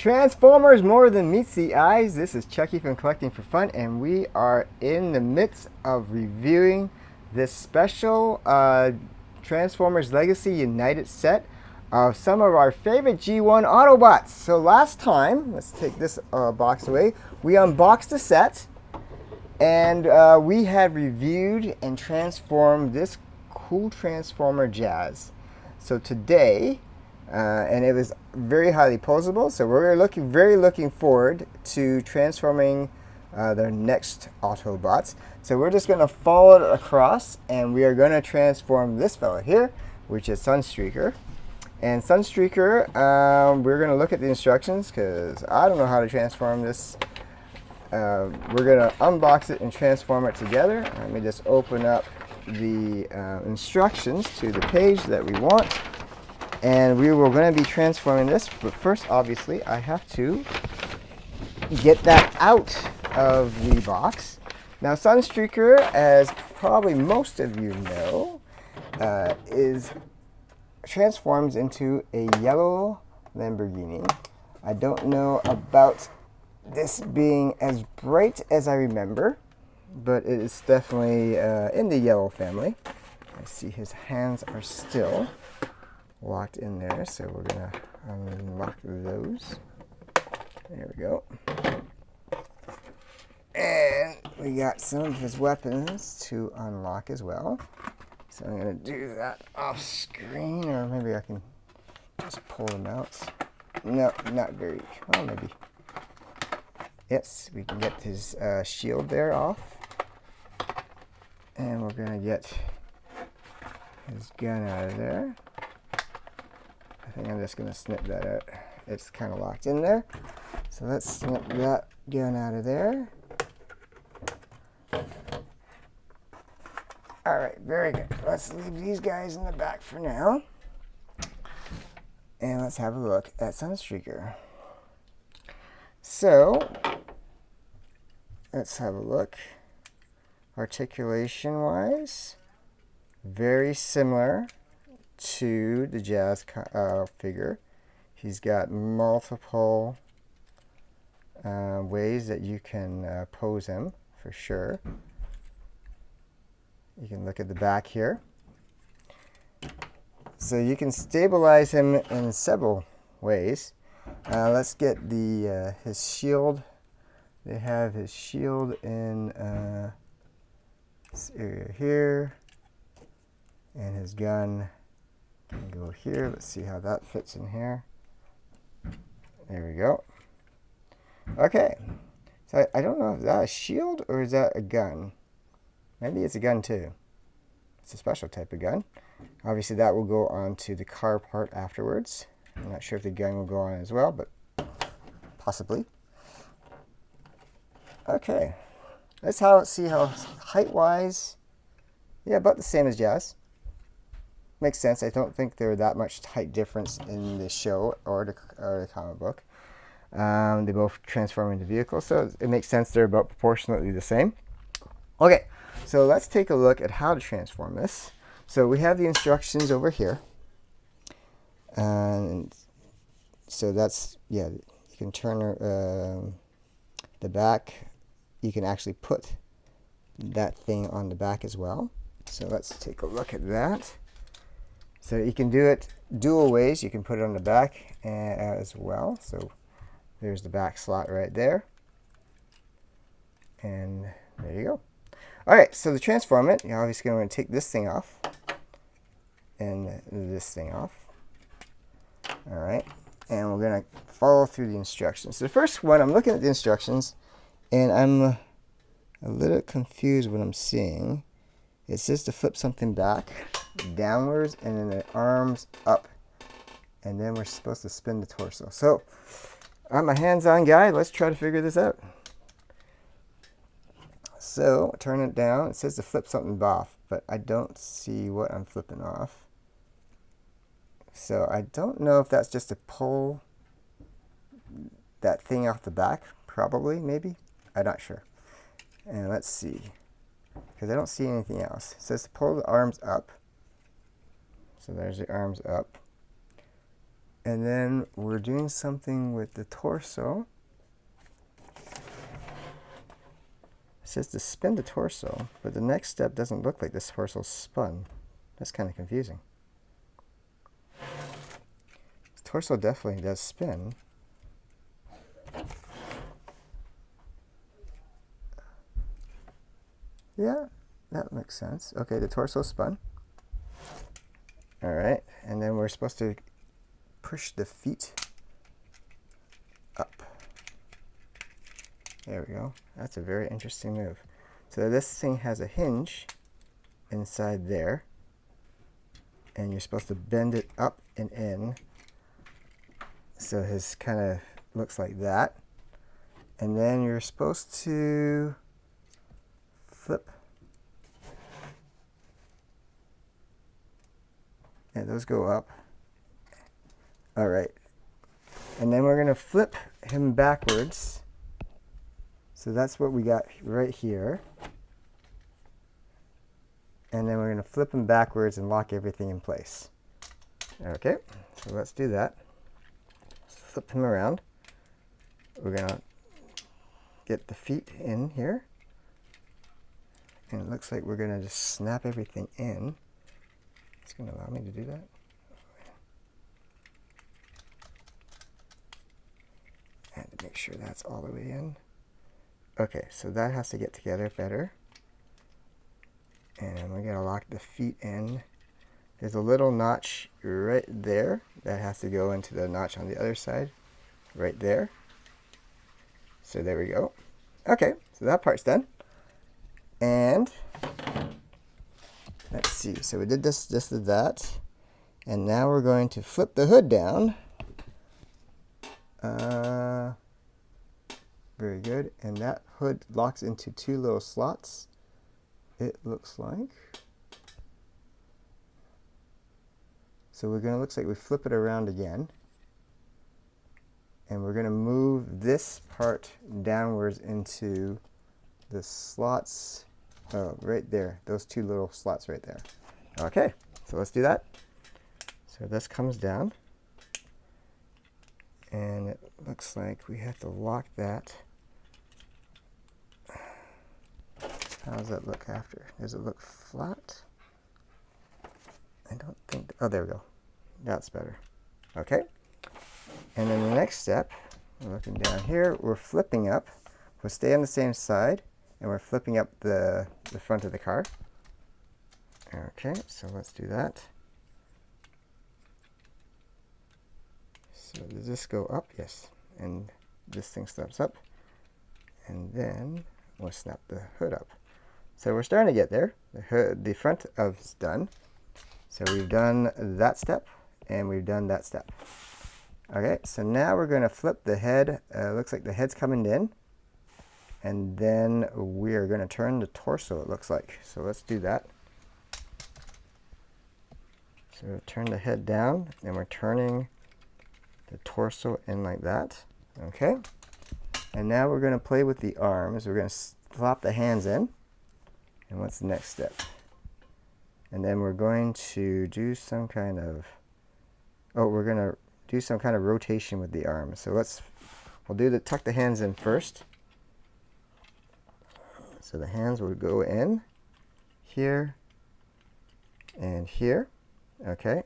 Transformers more than meets the eyes. This is Chucky from Collecting for Fun, and we are in the midst of reviewing this special Transformers Legacy United set of some of our favorite G1 Autobots. So last time, let's take this box away, we unboxed the set, and we had reviewed and transformed this cool Transformer Jazz. So today, and it was very highly posable, so we're looking forward to transforming their next Autobots. So we're just going to follow it across, and we are going to transform this fella here, which is Sunstreaker. And Sunstreaker, we're going to look at the instructions because I don't know how to transform this. We're going to unbox it and transform it together. Let me just open up the instructions to the page that we want. And we were going to be transforming this, but first, obviously, I have to get that out of the box. Now, Sunstreaker, as probably most of you know, transforms into a yellow Lamborghini. I don't know about this being as bright as I remember, but it is definitely in the yellow family. I see his hands are still locked in there, so we're gonna unlock those. There we go. And we got some of his weapons to unlock as well. So I'm gonna do that off screen, or maybe I can just pull them out. No, not very well, maybe. Yes, we can get his shield there off. And we're gonna get his gun out of there. I think I'm just going to snip that out. It's kind of locked in there. So let's snip that gun out of there. Alright, very good. Let's leave these guys in the back for now. And let's have a look at Sunstreaker. So, let's have a look. Articulation-wise, very similar to the Jazz figure. He's got multiple ways that you can pose him, for sure. You can look at the back here. So you can stabilize him in several ways. Let's get the his shield. They have his shield in this area here, and his gun can go here. Let's see how that fits in here. There we go. Okay, so I don't know if that's a shield or is that a gun. Maybe it's a gun too. It's a special type of gun. Obviously that will go on to the car part afterwards. I'm not sure if the gun will go on as well, but possibly. Okay, let's see how height-wise, yeah, about the same as Jazz. Makes sense. I don't think there's that much height difference in the show or the comic book. They both transform into vehicles, so it makes sense they're about proportionately the same. Okay, so let's take a look at how to transform this. So we have the instructions over here. And so that's, yeah, you can turn the back. You can actually put that thing on the back as well. So let's take a look at that. So you can do it dual ways. You can put it on the back as well. So there's the back slot right there. And there you go. All right, so to transform it, you're obviously going to take this thing off and this thing off. All right, and we're going to follow through the instructions. So the first one, I'm looking at the instructions, and I'm a little confused what I'm seeing. It says to flip something back, downwards, and then the arms up. And then we're supposed to spin the torso. So, I'm a hands-on guy. Let's try to figure this out. So, turn it down. It says to flip something off, but I don't see what I'm flipping off. So, I don't know if that's just to pull that thing off the back. Probably, maybe. I'm not sure. And let's see. Because I don't see anything else. It says to pull the arms up. So there's the arms up. And then we're doing something with the torso. It says to spin the torso, but the next step doesn't look like this torso's spun. That's kind of confusing. The torso definitely does spin. Yeah, that makes sense. Okay, the torso spun. All right, and then we're supposed to push the feet up. There we go. That's a very interesting move. So this thing has a hinge inside there, and you're supposed to bend it up and in. So his kind of looks like that. And then you're supposed to flip. Yeah, those go up. All right. And then we're going to flip him backwards. So that's what we got right here. And then we're going to flip him backwards and lock everything in place. Okay, so let's do that. Flip him around. We're going to get the feet in here. And it looks like we're going to just snap everything in. It's going to allow me to do that. And to make sure that's all the way in. Okay, so that has to get together better. And we're going to lock the feet in. There's a little notch right there that has to go into the notch on the other side. Right there. So there we go. Okay, so that part's done. And let's see. So we did this, did that. And now we're going to flip the hood down. Very good. And that hood locks into two little slots, it looks like. So we're going to, looks like we flip it around again. And we're going to move this part downwards into the slots. Oh, right there. Those two little slots right there. Okay, so let's do that. So this comes down. And it looks like we have to lock that. How does that look after? Does it look flat? I don't think, oh, there we go. That's better. Okay. And then the next step, we're looking down here, we're flipping up. We'll stay on the same side, and we're flipping up the front of the car. Okay, so let's do that. So does this go up? Yes. And this thing steps up. And then we'll snap the hood up. So we're starting to get there. The front of is done. So we've done that step, and we've done that step. Okay, so now we're going to flip the head. Looks like the head's coming in. And then we are going to turn the torso, it looks like. So let's do that. So turn the head down, and we're turning the torso in like that. Okay. And now we're going to play with the arms. We're going to slap the hands in. And what's the next step? And then we're going to do some kind of, we're going to do some kind of rotation with the arms. So we'll do tuck the hands in first. So the hands will go in here and here. Okay.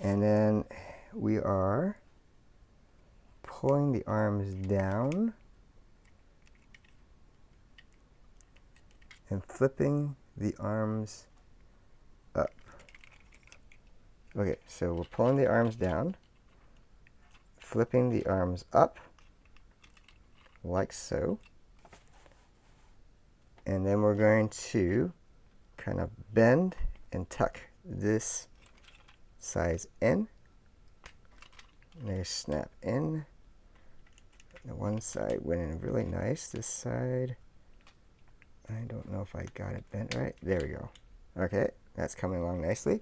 And then we are pulling the arms down and flipping the arms up. Okay, so we're pulling the arms down, flipping the arms up, like so. And then we're going to kind of bend and tuck this size in. And they snap in. The one side went in really nice. This side, I don't know if I got it bent right. There we go. Okay, that's coming along nicely.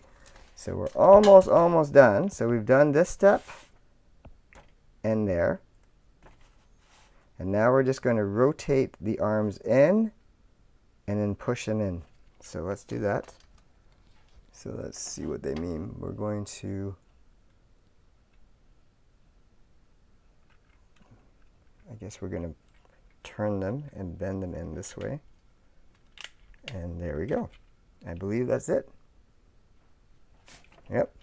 So we're almost done. So we've done this step and there. And now we're just going to rotate the arms in and then push them in. So let's do that. So let's see what they mean. We're going to guess we're going to turn them and bend them in this way. And there we go. I believe that's it. Yep.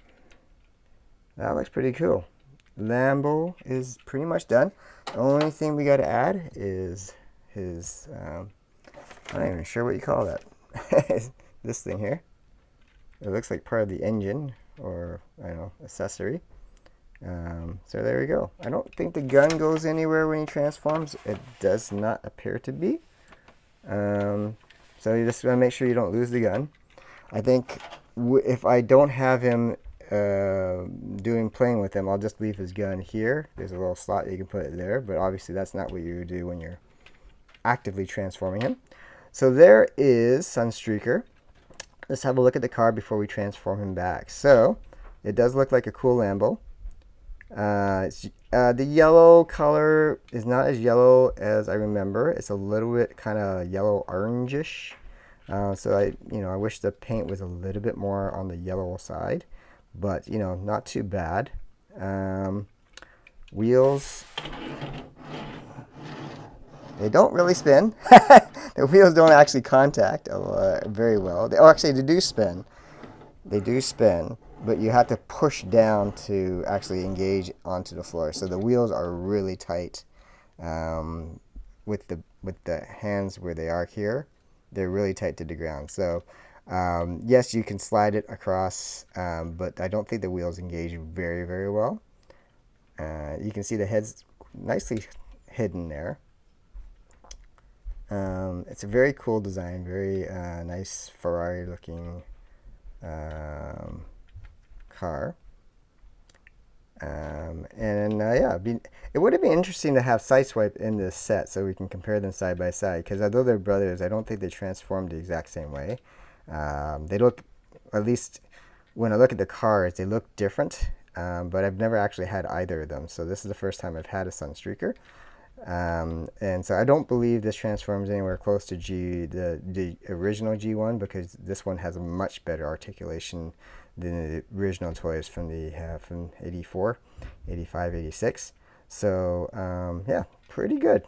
That looks pretty cool. Lambo is pretty much done. The only thing we got to add is his, I'm not even sure what you call that. This thing here. It looks like part of the engine or, I don't know, accessory. So there we go. I don't think the gun goes anywhere when he transforms. It does not appear to be. So you just want to make sure you don't lose the gun. I think if I don't have him playing with him, I'll just leave his gun here. There's a little slot you can put it there, but obviously that's not what you do when you're actively transforming him. So there is Sunstreaker. Let's have a look at the car before we transform him back. So it does look like a cool Lambo. The yellow color is not as yellow as I remember. It's a little bit kind of yellow orangish. So I wish the paint was a little bit more on the yellow side, but not too bad. Wheels, they don't really spin. The wheels don't actually contact very well. Actually, they do spin. They do spin, but you have to push down to actually engage onto the floor. So the wheels are really tight with the hands where they are here. They're really tight to the ground. So yes, you can slide it across, but I don't think the wheels engage very, very well. You can see the head's nicely hidden there. It's a very cool design, very nice Ferrari looking car. Yeah, it would have been interesting to have Sideswipe in this set so we can compare them side by side, because although they're brothers, I don't think they transformed the exact same way. They look, at least when I look at the cars, they look different, but I've never actually had either of them, so this is the first time I've had a Sunstreaker. And so I don't believe this transforms anywhere close to the original G1, because this one has a much better articulation than the original toys from 84, 85, 86. So yeah, pretty good.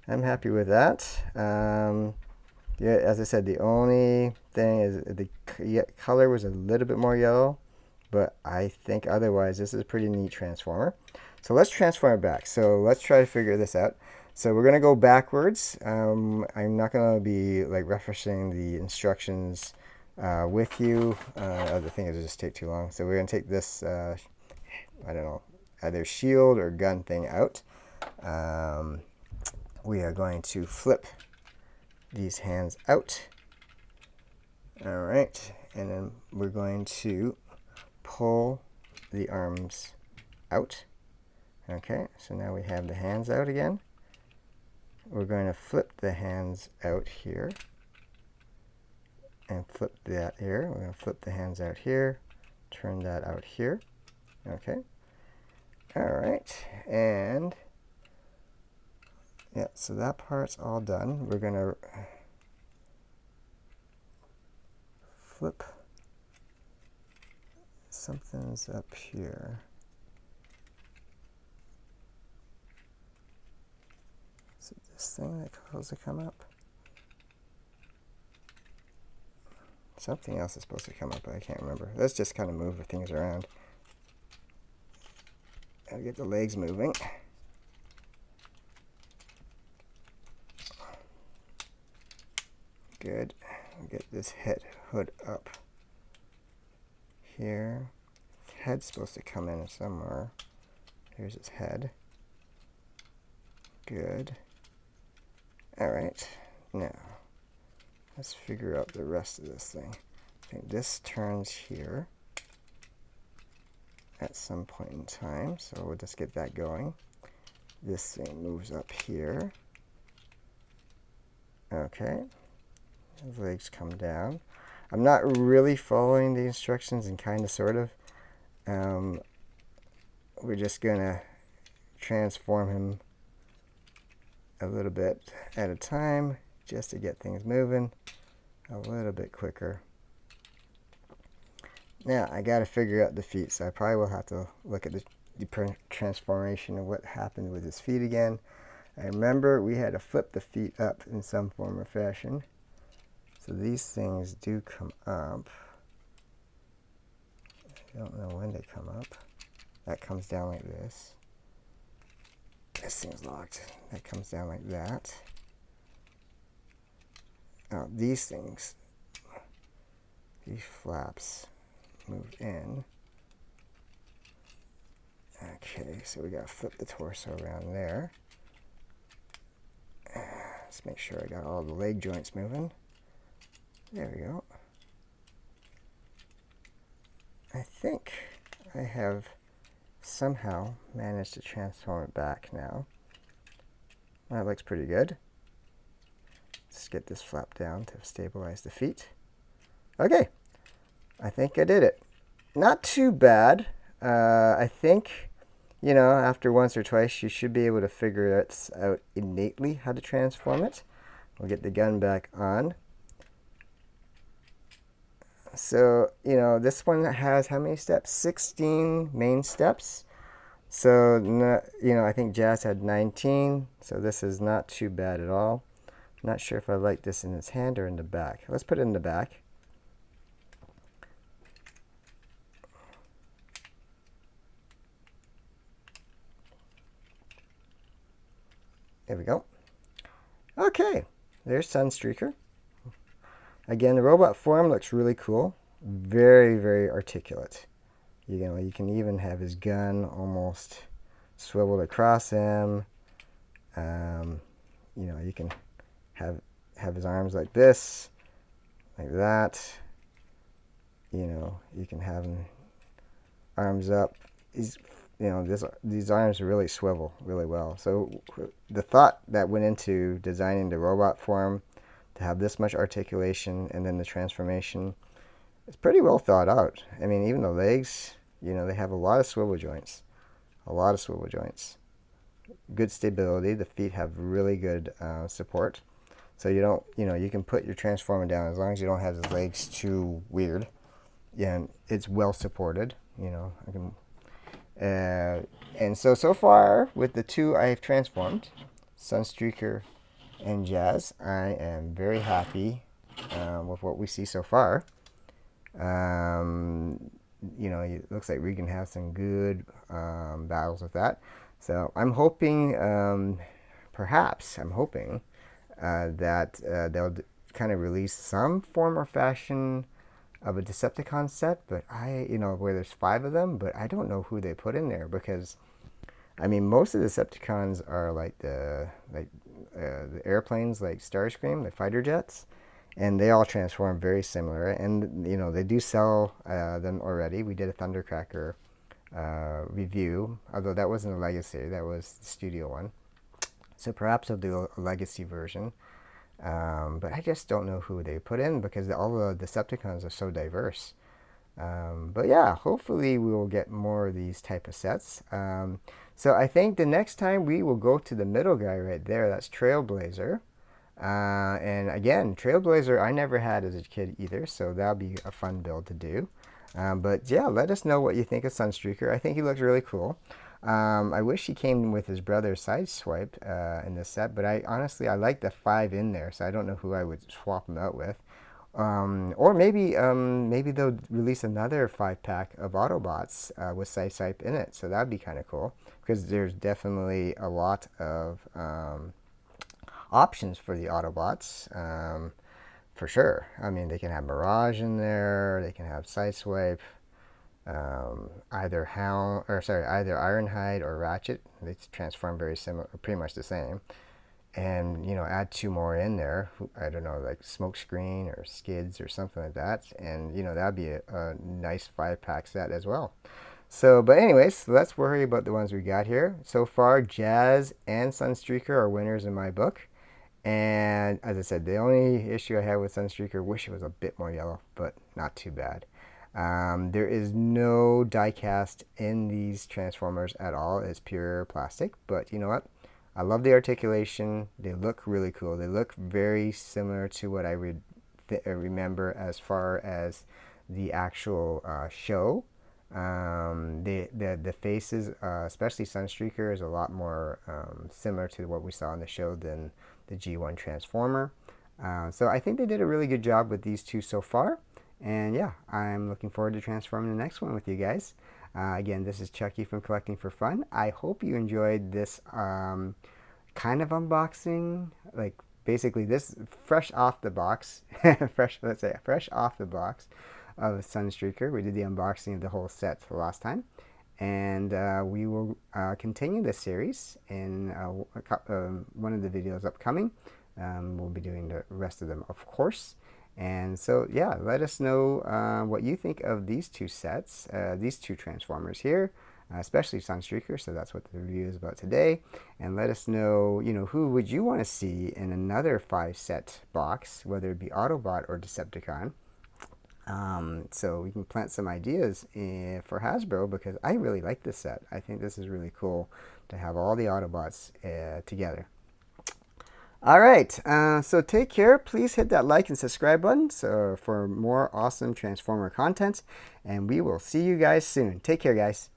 I'm happy with that. Yeah, as I said, the only thing is the color was a little bit more yellow, but I think otherwise this is a pretty neat transformer. So let's transform it back. So let's try to figure this out. So we're going to go backwards. I'm not going to be like referencing the instructions with you. The thing is, just take too long. So we're going to take this, I don't know, either shield or gun thing out. We are going to flip these hands out. All right. And then we're going to pull the arms out. Okay, so now we have the hands out again. We're going to flip the hands out here and flip that here. We're going to flip the hands out here, turn that out here. Okay. All right, and yeah, so that part's all done. We're going to flip. Something's up here. Is it this thing that's supposed to come up? Something else is supposed to come up, but I can't remember. Let's just kind of move the things around. Gotta get the legs moving. Good. I'll get this hood up here. Head's supposed to come in somewhere. Here's its head. Good. Alright, now let's figure out the rest of this thing. I think this turns here at some point in time, so we'll just get that going. This thing moves up here. Okay, the legs come down. I'm not really following the instructions, and kind of sort of. We're just gonna transform him a little bit at a time just to get things moving a little bit quicker. Now I got to figure out the feet, so I probably will have to look at the transformation of what happened with his feet again. I remember we had to flip the feet up in some form or fashion. So these things do come up. I don't know when they come up. That comes down like this. This thing's locked. That comes down like that. Now these things, these flaps move in. Okay, so we gotta flip the torso around there. Let's make sure I got all the leg joints moving. There we go. I think I have somehow managed to transform it back now. That looks pretty good. Let's get this flap down to stabilize the feet. Okay, I think I did it. Not too bad. I think, you know, after once or twice, you should be able to figure it out innately how to transform it. We'll get the gun back on. So, you know, this one has how many steps? 16 main steps. So, you know, I think Jazz had 19. So this is not too bad at all. Not sure if I like this in its hand or in the back. Let's put it in the back. There we go. Okay, there's Sunstreaker. Again, the robot form looks really cool. Very, very articulate. You know, you can even have his gun almost swiveled across him. You know, you can have his arms like this, like that. You know, you can have him arms up. He's, you know, these arms really swivel really well. So the thought that went into designing the robot form to have this much articulation and then the transformation is pretty well thought out. I mean, even the legs, you know, they have a lot of swivel joints. A lot of swivel joints. Good stability. The feet have really good support. So you don't, you know, you can put your transformer down as long as you don't have the legs too weird. Yeah, and it's well supported. You know, I can. And so far with the two I've transformed, Sunstreaker and Jazz, I am very happy with what we see so far. You know, it looks like we can have some good battles with that. So I'm hoping, perhaps I'm hoping that they'll kind of release some form or fashion of a Decepticon set, but you know, where there's 5 of them, but I don't know who they put in there because, I mean, most of the Decepticons are like the airplanes, like Starscream, the fighter jets, and they all transform very similar. And you know, they do sell them already. We did a Thundercracker review, although that wasn't a Legacy, that was the studio one. So perhaps they'll do a Legacy version. But I just don't know who they put in because all the Decepticons are so diverse. But yeah, hopefully we will get more of these type of sets. So I think the next time we will go to the middle guy right there. That's Trailblazer. And again, Trailblazer I never had as a kid either, so that'll be a fun build to do. But yeah, let us know what you think of Sunstreaker. I think he looks really cool. I wish he came with his brother Sideswipe in this set, but honestly I like the 5 in there, so I don't know who I would swap him out with. Or maybe they'll release another 5-pack of Autobots with Sideswipe in it, so that'd be kind of cool because there's definitely a lot of options for the Autobots. For sure. I mean, they can have Mirage in there. They can have Sideswipe. Either Ironhide or Ratchet. They transform very similar, pretty much the same. And you know, add 2 more in there. I don't know, like Smokescreen or Skids or something like that. And you know, that'd be a nice 5-pack set as well. So, but anyways, let's worry about the ones we got here. So far, Jazz and Sunstreaker are winners in my book. And as I said, the only issue I have with Sunstreaker, wish it was a bit more yellow, but not too bad. There is no die cast in these Transformers at all. It's pure plastic, but you know what? I love the articulation. They look really cool. They look very similar to what I would remember as far as the actual show. The faces, especially Sunstreaker, is a lot more similar to what we saw in the show than the G1 Transformer. So I think they did a really good job with these two so far. And yeah, I'm looking forward to transforming the next one with you guys. Again, this is Chucky from Collecting for Fun. I hope you enjoyed this kind of unboxing, like basically this fresh off the box, fresh off the box of Sunstreaker. We did the unboxing of the whole set last time, and we will continue this series in one of the videos upcoming. We'll be doing the rest of them, of course. And so, yeah, let us know what you think of these two sets, these two Transformers here, especially Sunstreaker. So that's what the review is about today. And let us know, who would you want to see in another 5-set box, whether it be Autobot or Decepticon. So we can plant some ideas for Hasbro, because I really like this set. I think this is really cool to have all the Autobots together. All right, so take care. Please hit that like and subscribe button for more awesome Transformer content, and we will see you guys soon. Take care, guys.